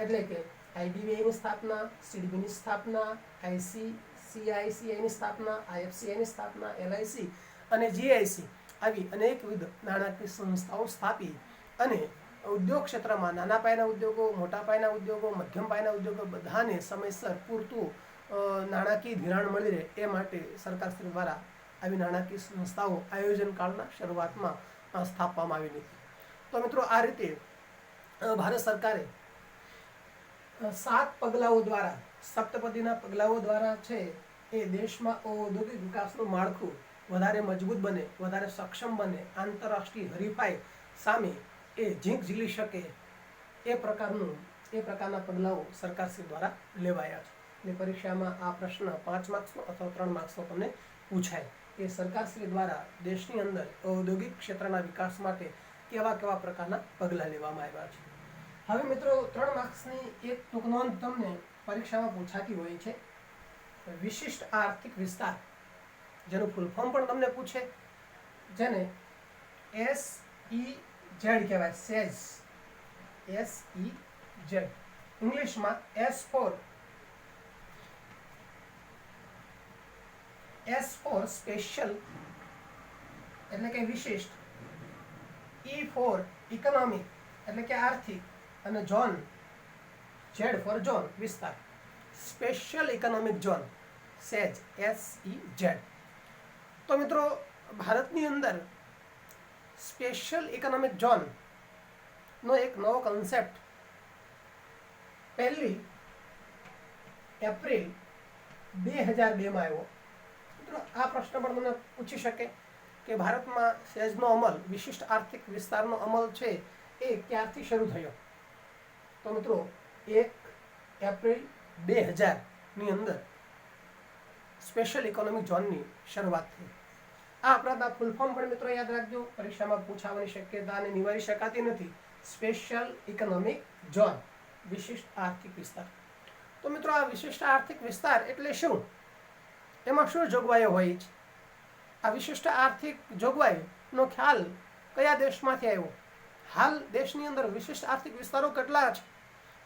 એટલે કે IDBIની સ્થાપના, CDBની સ્થાપના, ICICIની સ્થાપના, IFCIની સ્થાપના, LIC અને GIC આવી અનેકવિધ નાણાકીય સંસ્થાઓ સ્થાપી અને ઉદ્યોગ ક્ષેત્રમાં નાના પાયાના ઉદ્યોગો, મોટા પાયાના ઉદ્યોગો, મધ્યમ પાયાના ઉદ્યોગો બધાને સમયસર પૂરતું નાણાકીય ધિરાણ મળી રહે એ માટે સરકારશ્રી દ્વારા આવી નાણાકીય સંસ્થાઓ આયોજન કાળના શરૂઆતમાં સ્થાપવામાં આવી હતી. તો મિત્રો આ રીતે ભારત સરકારે 7 પગલાઓ દ્વારા, સપ્તપદીના પગલાઓ દ્વારા છે એ દેશમાં ઔદ્યોગિક વિકાસનું માળખું વધારે મજબૂત બને, વધારે સક્ષમ બને, આંતરરાષ્ટ્રીય હરીફાઈ સામે એ ઝીંક ઝીલી શકે એ પ્રકારના પગલાઓ સરકારશ્રી દ્વારા લેવાયા છે. એટલે પરીક્ષામાં આ પ્રશ્ન 5 માર્ક્સનો અથવા 3 માર્ક્સનો તમને પૂછાય કે સરકારશ્રી દ્વારા દેશની અંદર ઔદ્યોગિક ક્ષેત્રના વિકાસ માટે કેવા પ્રકારના પગલાં લેવામાં આવ્યા છે. હવે મિત્રો 3 માર્ક્સની એક ટૂંક નોંધ તમને પરીક્ષામાં પૂછાતી હોય છે. વિશિષ્ટ આર્થિક વિસ્તાર, જેનું ફૂલ ફોર્મ પણ તમને પૂછે, જેને SEZ કહેવાય, SEZ. ઇંગ્લિશમાં S ફોર સ્પેશિયલ એટલે કે વિશિષ્ટ, E ફોર ઇકોનોમિક એટલે કે આર્થિક, અને ઝોન, Z ફોર ઝોન વિસ્તાર, સ્પેશિયલ ઇકોનોમિક ઝોન, SEZ. તો મિત્રો ભારતની અંદર સ્પેશિયલ ઇકોનોમિક ઝોન નો એક નવો કન્સેપ્ટ 1 એપ્રિલ 2002 માં આવ્યો. મિત્રો આ પ્રશ્ન પણ મને પૂછી શકે કે ભારતમાં સેઝનો અમલ, વિશિષ્ટ આર્થિક વિસ્તારનો અમલ છે એ ક્યારથી શરૂ થયો? તો મિત્રો 1 એપ્રિલ 2000ની અંદર સ્પેશિયલ ઇકોનોમિક ઝોનની શરૂઆત થઈ. આ આપણા ફૂલ ફોર્મ પણ મિત્રો યાદ રાખજો, પરીક્ષામાં પૂછાવાની શક્યતાને નિવારી શકાતી નથી. સ્પેશિયલ ઇકોનોમિક ઝોન, વિશિષ્ટ આર્થિક વિસ્તાર. તો મિત્રો આ વિશિષ્ટ આર્થિક વિસ્તાર એટલે શું? એમાં શું જોગવાઈઓ હોય છે? આ વિશિષ્ટ આર્થિક જોગવાઈનો ખ્યાલ કયા દેશમાંથી આવ્યો? હાલ દેશની અંદર વિશિષ્ટ આર્થિક વિસ્તારો કેટલા છે?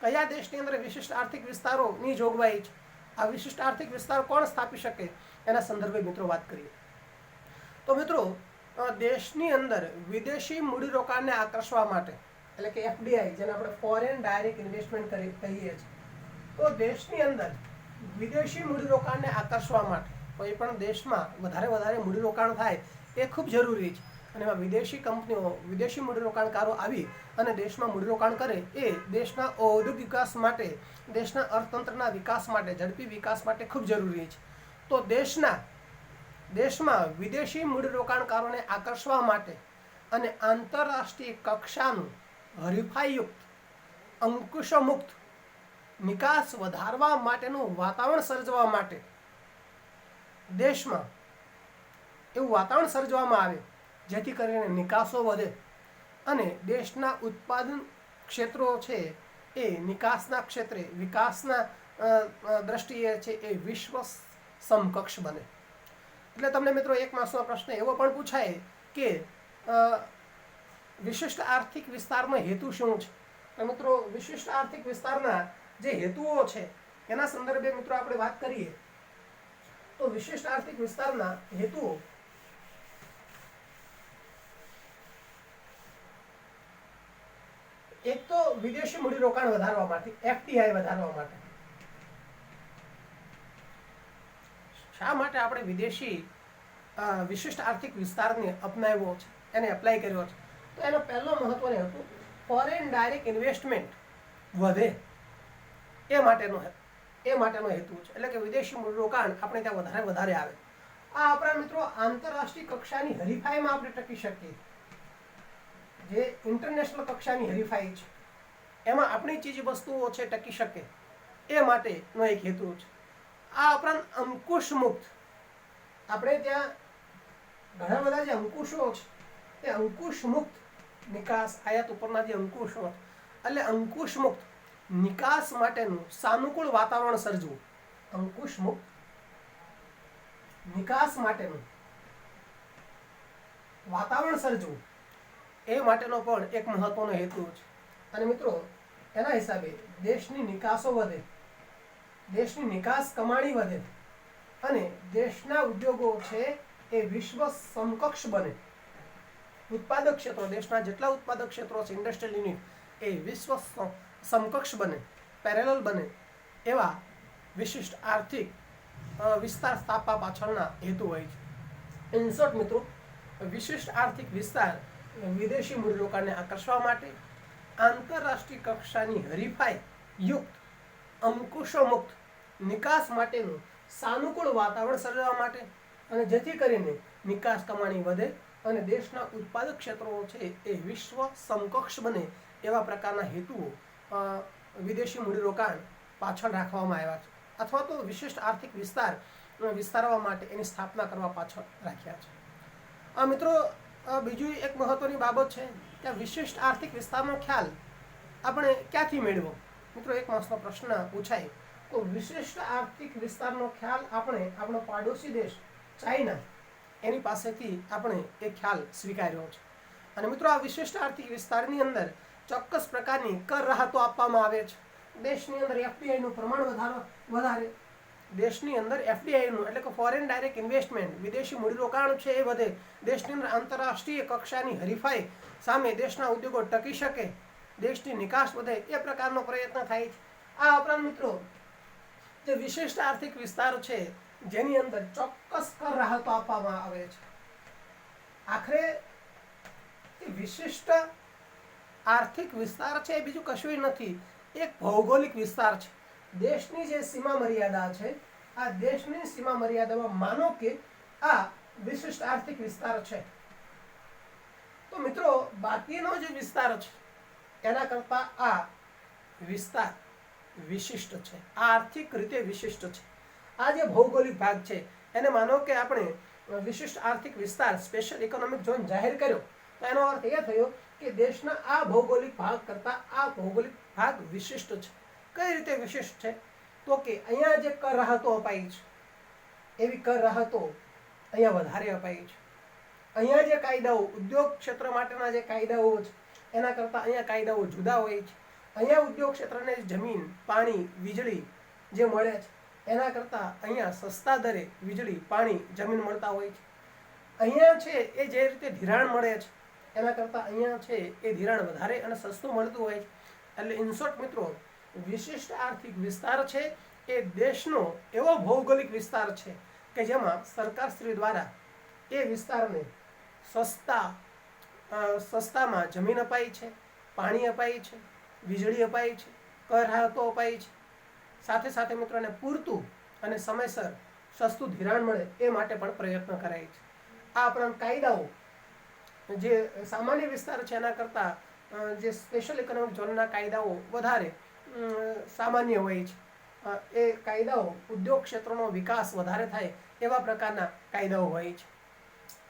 કયા દેશની અંદર વિશિષ્ટ આર્થિક વિસ્તારોની જોગવાઈ છે? આ વિશિષ્ટ આર્થિક વિસ્તાર કોણ સ્થાપી શકે એના સંદર્ભે મિત્રો વાત કરીએ. તો મિત્રો દેશની અંદર વિદેશી મૂડીરોકાણને આકર્ષવા માટે, એટલે કે FDI, જેને આપણે ફોરેન ડાયરેક્ટ ઇન્વેસ્ટમેન્ટ કહીએ છીએ, તો દેશની અંદર વિદેશી મૂડીરોકાણને આકર્ષવા માટે કોઈ પણ દેશમાં વધારે મૂડીરોકાણ થાય એ ખૂબ જરૂરી છે. અને એમાં વિદેશી કંપનીઓ, વિદેશી મૂડીરોકાણકારો આવી અને દેશમાં મૂડીરોકાણ કરે એ દેશના ઔદ્યોગિક વિકાસ માટે, દેશના અર્થતંત્રના વિકાસ માટે, ઝડપી વિકાસ માટે ખૂબ જરૂરી છે. તો દેશમાં વિદેશી મૂડીરોકાણકારોને આકર્ષવા માટે અને આંતરરાષ્ટ્રીય કક્ષાનું હરીફાઈયુક્ત, અંકુશમુક્ત નિકાસ વધારવા માટેનું વાતાવરણ સર્જવા માટે દેશમાં એવું વાતાવરણ સર્જવામાં આવે જેથી કરીને નિકાસો વધે અને દેશના ઉત્પાદન ક્ષેત્રો છે એ નિકાસના ક્ષેત્રે, વિકાસના દ્રષ્ટિએ છે એ વિશ્વ સમકક્ષ બને. એટલે તમને મિત્રો 1 માર્ક્સનો પ્રશ્ન એવો પણ પૂછાય કે વિશિષ્ટ આર્થિક વિસ્તારનો હેતુ શું છે? તો મિત્રો વિશિષ્ટ આર્થિક વિસ્તારના જે હેતુઓ છે એના સંદર્ભે મિત્રો આપણે વાત કરીએ તો વિશિષ્ટ આર્થિક વિસ્તારના હેતુઓ એક તો વિદેશી મૂડીરોકાણ વધારવા માટે, FDI વધારવા માટે. શા માટે આપણે વિદેશી વિશિષ્ટ આર્થિક વિસ્તારને અપનાવ્યો છે, એને એપ્લાય કર્યો છે? તો એનો પહેલો મહત્વનો હેતુ ફોરેન ડાયરેક્ટ ઇન્વેસ્ટમેન્ટ વધે એ માટેનો હેતુ છે. એટલે કે વિદેશી મૂડીરોકાણ આપણે ત્યાં વધારે આવે. આ આપણા મિત્રો આંતરરાષ્ટ્રીય કક્ષાની હરીફાઈમાં આપણે ટકી શકીએ. જે ઇન્ટરનેશનલ કક્ષાની હરીફાઈ છે એમાં આપણી ચીજ વસ્તુઓ છે ટકી શકે એ માટેનો એક હેતુ છે. આ ઉપરાંત અંકુશ મુક્ત, આપણે ત્યાં ઘણા બધા જે અંકુશો છે એ અંકુશ મુક્ત નિકાસ, આયાત ઉપરના જે અંકુશો, એટલે અંકુશ મુક્ત નિકાસ માટેનું સાનુકૂળ વાતાવરણ સર્જવું. અંકુશ મુક્ત નિકાસ માટેનું વાતાવરણ સર્જવું એ માટેનો પણ એક મહત્વનો હેતુ છે. અને મિત્રો એના હિસાબે દેશની નિકાસો વધે, દેશની નિકાસ કમાણી વધે અને દેશના ઉદ્યોગો છે એ વિશ્વ સમકક્ષ બને. ઉત્પાદક ક્ષેત્રો, દેશના જેટલા ઉત્પાદક ક્ષેત્રો છે, ઇન્ડસ્ટ્રીયલ યુનિટ, એ વિશ્વ સમકક્ષ બને, પેરેલલ બને એવા વિશિષ્ટ આર્થિક વિસ્તાર સ્થાપવા પાછળના હેતુ હોય છે. ઇન શોર્ટ મિત્રો, વિશિષ્ટ આર્થિક વિસ્તાર વિદેશી મૂડીરોકાણને આકર્ષવા માટે, આંતરરાષ્ટ્રીય કક્ષાની હરીફાઈ યુક્ત અંકુશો મુક્ત નિકાસ માટેનું સાનુકૂળ વાતાવરણ સર્જવા માટે, અને જેથી કરીને નિકાસ કમાણી વધે અને દેશના ઉત્પાદક ક્ષેત્રો છે એ વિશ્વ સમકક્ષ બને એવા પ્રકારના હેતુઓ વિદેશી મૂડીરોકાણ પાછળ રાખવામાં આવ્યા છે, અથવા તો વિશિષ્ટ આર્થિક વિસ્તાર વિસ્તારવા માટે એની સ્થાપના કરવા પાછળ રાખ્યા છે. મિત્રો બીજું એક મહત્વની બાબત છે કે વિશિષ્ટ આર્થિક વિસ્તારનો ખ્યાલ આપણે ક્યાંથી મેળવો. મિત્રો એક માસનો પ્રશ્ન પૂછાય તો વિશિષ્ટ આર્થિક વિસ્તારનો ખ્યાલ આપણે આપણો પાડોશી દેશ ચાઇના એની પાસેથી આપણે એ ખ્યાલ સ્વીકાર્યો છે. અને મિત્રો આ વિશિષ્ટ આર્થિક વિસ્તારની અંદર ચોક્કસ પ્રકારની કર રાહતો આપવામાં આવે છે. દેશની અંદર એફડીઆઈનું પ્રમાણ વધારે, દેશની અંદર એફડીઆઈનું એટલે કે ફોરેન ડાયરેક્ટ ઇન્વેસ્ટમેન્ટ, વિદેશી મૂડીરોકાણ છે એ વધે, દેશની અંદર આંતરરાષ્ટ્રીય કક્ષાની હરીફાઈ સામે દેશના ઉદ્યોગો ટકી શકે, દેશની નિકાસ વધે એ પ્રકારનો પ્રયત્ન થાય છે. આ ઉપરાંત મિત્રો જે વિશિષ્ટ આર્થિક વિસ્તાર છે જેની અંદર ચોક્કસ કર રાહતો આપવામાં આવે છે. આખરે વિશિષ્ટ આર્થિક વિસ્તાર છે એ બીજું કશું નથી, એક ભૌગોલિક વિસ્તાર છે. દેશની જે સીમા મર્યાદા છે, આ દેશની સીમા મર્યાદામાં માનો કે આ વિશિષ્ટ આર્થિક વિસ્તાર છે, તો મિત્રો બાકીનો જે વિસ્તાર છે એના કરતા આ વિસ્તાર વિશિષ્ટ છે, આર્થિક રીતે વિશિષ્ટ છે. આ જે ભૌગોલિક ભાગ છે એને માનો કે આપણે વિશિષ્ટ આર્થિક વિસ્તાર સ્પેશિયલ ઇકોનોમિક ઝોન જાહેર કર્યો, તો એનો અર્થ એ થયો કે દેશના આ ભૌગોલિક ભાગ કરતા આ ભૌગોલિક ભાગ વિશિષ્ટ છે. કઈ રીતે વિશિષ્ટ છે? તો કે અહીંયા જે કર રાહતો અપાઈ છે એવી કર રાહતો અહીંયા વધારે અપાઈ છે. અહીંયા જે કાયદાઓ ઉદ્યોગ ક્ષેત્ર માટેના જે કાયદાઓ છે એના કરતા અહીંયા કાયદાઓ જુદા હોય છે. અહીંયા ઉદ્યોગ ક્ષેત્રને જમીન, પાણી, વીજળી જે મળે છે એના કરતા અહીંયા સસ્તા દરે વીજળી, પાણી, જમીન મળતા હોય છે. અહીંયા છે એ જે રીતે ધિરાણ મળે છે એના કરતા અહીંયા છે એ ધિરાણ વધારે અને સસ્તું મળતું હોય છે. એટલે ઇન શોર્ટ મિત્રો, વિશિષ્ટ આર્થિક વિસ્તાર છે એ દેશનો એવો ભૌગોલિક વિસ્તાર છે કે જેમાં સરકારશ્રી દ્વારા એ વિસ્તારને સસ્તામાં જમીન અપાઈ છે, પાણી અપાઈ છે, વીજળી અપાઈ છે, કર રાહતો અપાઈ છે, સાથે સાથે મિત્રોને પૂરતું અને સમયસર સસ્તું ધિરાણ મળે એ માટે પણ પ્રયત્ન કરાય છે. આ ઉપરાંત કાયદાઓ જે સામાન્ય વિસ્તાર છે એના કરતાં જે સ્પેશિયલ ઇકોનોમિક ઝોનના કાયદાઓ વધારે સામાન્ય હોય છે. એ કાયદાઓ ઉદ્યોગ ક્ષેત્રનો વિકાસ વધારે થાય એવા પ્રકારના કાયદાઓ હોય છે,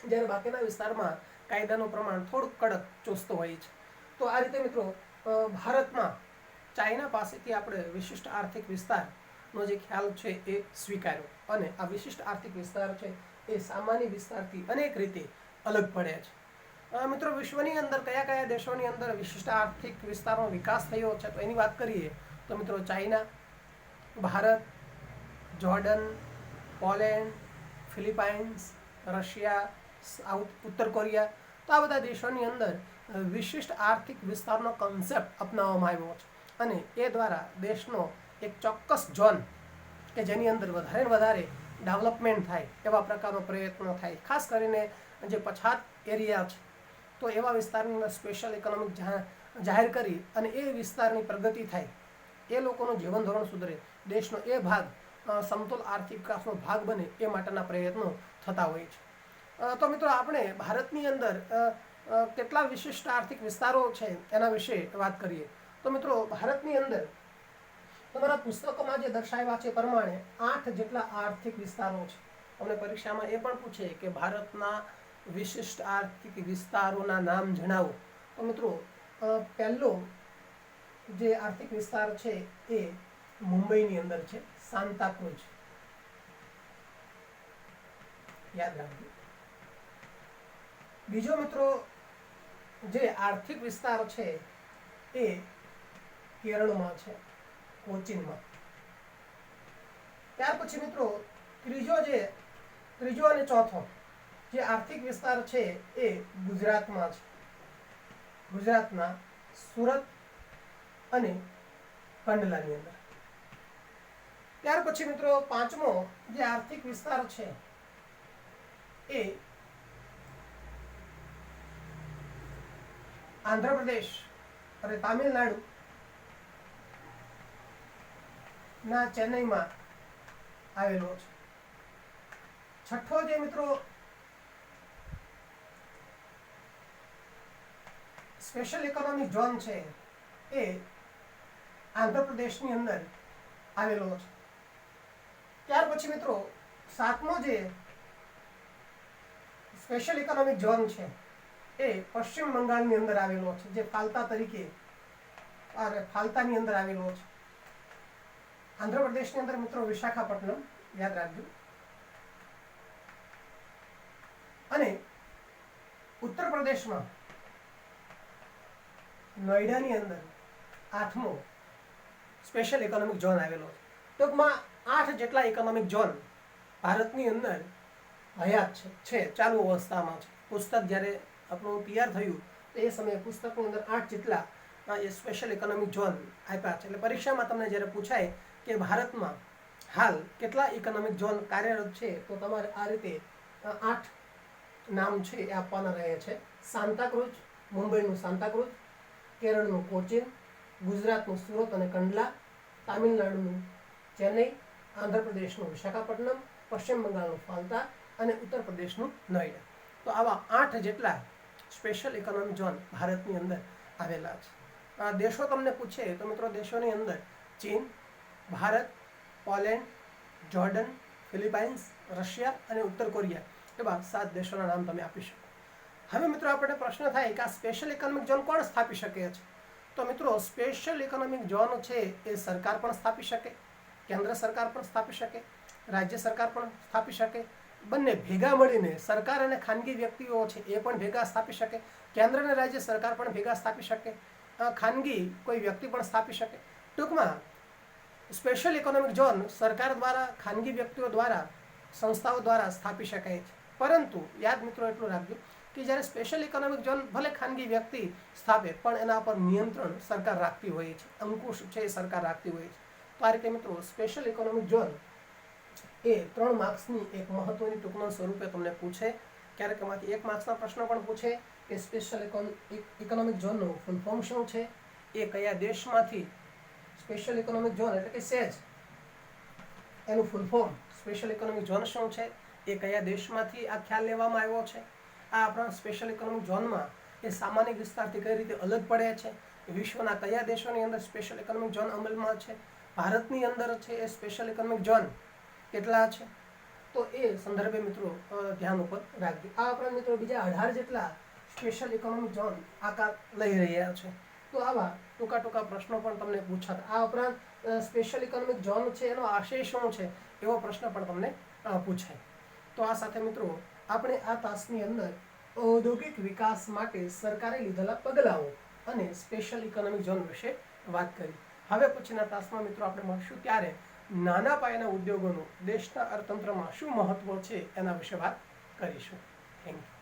જ્યારે બાકીના વિસ્તારમાં કાયદાનું પ્રમાણ થોડુંક કડક ચુસ્ત હોય છે. તો આ રીતે મિત્રો ભારતમાં ચાઇના પાસેથી આપણે વિશિષ્ટ આર્થિક વિસ્તારનો જે ખ્યાલ છે એ સ્વીકાર્યો, અને આ વિશિષ્ટ આર્થિક વિસ્તાર છે એ સામાન્ય વિસ્તારથી અનેક રીતે અલગ પડે છે. મિત્રો વિશ્વની અંદર કયા કયા દેશોની અંદર વિશિષ્ટ આર્થિક વિસ્તારનો વિકાસ થયો છે તો એની વાત કરીએ તો મિત્રો China, Bharat, Jordan, Poland, Philippines, Russia, ઉત્તર કોરિયા, તો આ બધા દેશોની અંદર વિશિષ્ટ આર્થિક વિસ્તારનો કોન્સેપ્ટ અપનાવવામાં આવ્યો છે, અને એ દ્વારા દેશનો એક ચોક્કસ ઝોન કે જેની અંદર વધારે વધારે ડેવલપમેન્ટ થાય એવા પ્રકારનો પ્રયત્નો થાય. ખાસ કરીને જે પછાત એરિયા છે તો એવા વિસ્તારની અંદર સ્પેશિયલ ઇકોનોમિક જાહેર કરી અને એ વિસ્તારની પ્રગતિ થાય, એ લોકોનું જીવન ધોરણ સુધરે, દેશનો એ ભાગ સમતોલ આર્થિક વિકાસનો ભાગ બને, એ માટેના પ્રયત્નો થતા હોય છે. તો મિત્રો આપણે ભારતની અંદર કેટલા વિશિષ્ટ આર્થિક વિસ્તારો છે એના વિશે વાત કરીએ. તો મિત્રો ભારતની અંદર તમારા પુસ્તકોમાં જે દર્શાવ્યા છે પ્રમાણે 8 જેટલા આર્થિક વિસ્તારો છે. અમને પરીક્ષામાં એ પણ પૂછે કે ભારતના વિશિષ્ટ આર્થિક વિસ્તારોના નામ જણાવો. તો મિત્રો પહેલો જે આર્થિક વિસ્તાર છે એ મુંબઈની અંદર છે, સાન્તાક્રુઝ, યાદ રાખજો. બીજો મિત્રો જે આર્થિક વિસ્તાર છે એ કેરળમાં છે, કોચીનમાં. ત્યાર પછી મિત્રો ત્રીજો અને ચોથો જે આર્થિક વિસ્તાર છે એ ગુજરાતમાં છે, ગુજરાતના સુરત અને કંડલાની અંદર. ત્યાર પછી મિત્રો પાંચમો જે આર્થિક વિસ્તાર છે એ આંધ્રપ્રદેશ અને તામિલનાડુ ના ચેન્નઈમાં આવેલો છે. છઠ્ઠો જે મિત્રો સ્પેશિયલ ઇકોનોમિક ઝોન છે એ આંધ્રપ્રદેશની અંદર આવેલો છે. ત્યાર પછી મિત્રો સાતમો જે સ્પેશિયલ ઇકોનોમિક ઝોન છે એ પશ્ચિમ બંગાળની અંદર આવેલો છે, જે ફાલ્તાની અંદર આવેલો છે. આંધ્રપ્રદેશની અંદર મિત્રો વિશાખાપટ્ટનમ, યાદ રાખજો. અને ઉત્તર પ્રદેશમાં નોઈડાની અંદર 8મો સ્પેશિયલ ઇકોનોમિક ઝોન આવેલો છે. ટૂંકમાં 8 જેટલા ઇકોનોમિક ઝોન ભારતની અંદર હયાત છે, ચાલુ અવસ્થામાં છે. પુસ્તક જ્યારે આપણું તૈયાર થયું તો એ સમયે પુસ્તકની અંદર 8 જેટલા એ સ્પેશિયલ ઇકોનોમિક ઝોન આપ્યા છે. એટલે પરીક્ષામાં તમને જ્યારે પૂછાય કે ભારતમાં હાલ કેટલા ઇકોનોમિક ઝોન કાર્યરત છે, તો તમારે આ રીતે 8 નામ છે એ આપવાના રહે છે. સાન્તાક્રુઝ, મુંબઈનું સાન્તાક્રુઝ, કેરળનું કોચીન, ગુજરાતનું સુરત અને કંડલા, તામિલનાડુનું ચેન્નઈ, આંધ્રપ્રદેશનું વિશાખાપટ્ટનમ, પશ્ચિમ બંગાળનું ફાલ્તા અને ઉત્તર પ્રદેશનું નોઈડા. તો આવા 8 જેટલા સ્પેશિયલ ઇકોનોમિક ઝોન ભારતની અંદર આવેલા છે. દેશો તમને પૂછે તો મિત્રો દેશોની અંદર ચીન, Bharat, Poland, Jordan, Philippines, Russia અને ઉત્તર કોરિયા એવા 7 દેશોના નામ તમે આપી શકો. હવે મિત્રો આપણે પ્રશ્ન થાય કે આ સ્પેશિયલ ઇકોનોમિક ઝોન કોણ સ્થાપી શકે છે? તો મિત્રો સ્પેશિયલ ઇકોનોમિક ઝોન છે એ સરકાર પણ સ્થાપી શકે, કેન્દ્ર સરકાર પણ સ્થાપી શકે, રાજ્ય સરકાર પણ સ્થાપી શકે. બંને ભેગા મળીને સરકાર અને ખાનગી વ્યક્તિઓ છે એ પણ ભેગા સ્થાપી શકે, કેન્દ્ર અને રાજ્ય સરકાર પણ ભેગા સ્થાપી શકે, ખાનગી કોઈ વ્યક્તિ પણ સ્થાપી શકે. ટૂંકમાં સ્પેશિયલ ઇકોનોમિક ઝોન સરકાર દ્વારા, ખાનગી વ્યક્તિઓ દ્વારા, સંસ્થાઓ દ્વારા સ્થાપી શકાય છે. પરંતુ યાદ મિત્રો એટલું રાખજો કે જ્યારે સ્પેશિયલ ઇકોનોમિક ઝોન ભલે ખાનગી વ્યક્તિ સ્થાપે પણ એના પર નિયંત્રણ સરકાર રાખતી હોય છે, અંકુશ છે એ સરકાર રાખતી હોય છે. તો આ રીતે મિત્રો સ્પેશિયલ ઇકોનોમિક ઝોન એ 3 માર્ક્સની એક મહત્વની ટૂંકમાં સ્વરૂપે તમને પૂછે. ક્યારેક એમાંથી 1 માર્ક્સના પ્રશ્ન પણ પૂછે કે સ્પેશિયલ ઇકોનોમિક ઝોનનું ફૂલ ફોર્મ શું છે, એ કયા દેશમાંથી સ્પેશિયલ ઇકોનોમિક ઝોન એટલે કે સેજ એનું full form special economic zone શું છે, એ કયા દેશમાંથી આ ખ્યાલ લેવામાં આવ્યો છે, આ આપણા સ્પેશિયલ ઇકોનોમિક ઝોનમાં એ સામાન્ય વિસ્તારથી કઈ રીતે અલગ પડે છે, વિશ્વના કયા દેશોની અંદર સ્પેશિયલ ઇકોનોમિક ઝોન અમલમાં છે, ભારતની અંદર છે એ સ્પેશિયલ ઇકોનોમિક ઝોન કેટલા છે, તો એ સંદર્ભે મિત્રો ધ્યાન ઉપર રાખજો. આ ઉપરાંત મિત્રો બીજા 18 જેટલા સ્પેશિયલ ઇકોનોમિક ઝોન આકાર લઈ રહ્યા છે. તો આવા ટૂંકા પ્રશ્નો પણ તમને પૂછાતા. આ ઉપરાંત સ્પેશિયલ ઇકોનોમિક ઝોન છે એનો આશય શું છે એવો પ્રશ્ન પણ તમને પૂછાય. તો આ સાથે મિત્રો આપણે આ તાસની અંદર ઔદ્યોગિક વિકાસ માટે સરકારે લીધેલા પગલાઓ અને સ્પેશિયલ ઇકોનોમિક ઝોન વિશે વાત કરી. હવે પછીના તાસમાં મિત્રો આપણે મળશું ત્યારે નાના પાયાના ઉદ્યોગોનું દેશના અર્થતંત્રમાં શું મહત્વ છે એના વિશે વાત કરીશું. Thank you.